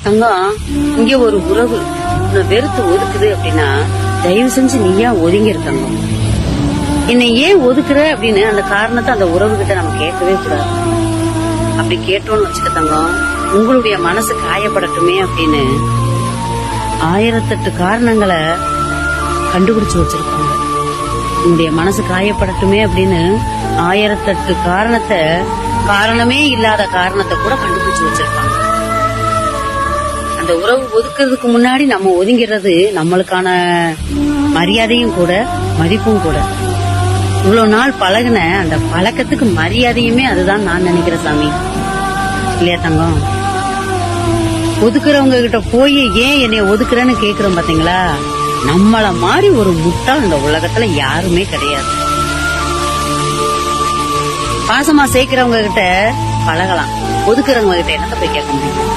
தங்கம், இங்க ஒரு உறவு உன்னை வெறுத்து ஒதுக்குது அப்படின்னா தயவு செஞ்சு நீயா ஒதுங்கி இருக்காங்க. என்னை ஏன் ஒதுக்குற அப்படின்னு அந்த காரணத்தை அந்த உறவு கிட்ட நம்ம கேட்கவே கூடாது. அப்படி கேட்டோம்னு வச்சுக்க தங்கம், உங்களுடைய மனசு காயப்படட்டுமே அப்படின்னு 1008 காரணங்களை கண்டுபிடிச்சு வச்சிருக்காங்க. உங்களுடைய மனசு காயப்படட்டுமே அப்படின்னு 1008 காரணத்தை, காரணமே இல்லாத காரணத்தை கூட கண்டுபிடிச்சு வச்சிருக்காங்க. அந்த உறவு ஒதுக்குறதுக்கு முன்னாடி நம்ம ஒதுங்கிறது நம்மளுக்கான மரியாதையும் கூட, மதிப்பும் கூட. இவ்வளவு நாள் பழகுன அந்த பழக்கத்துக்கு மரியாதையுமே அதுதான் நான் நினைக்கிறேன் சாமி. இல்லையா தங்கம்? ஒதுக்குறவங்க கிட்ட போய் ஏன் என்னைய ஒதுக்குறேன்னு கேக்குறோம் பாத்தீங்களா? நம்மள மாதிரி ஒரு முட்டாள் இந்த உலகத்துல யாருமே கிடையாது. பாசமா சேர்க்கிறவங்க கிட்ட பழகலாம், ஒதுக்குறவங்க கிட்ட என்னத்த போய் கேட்க முடியும்?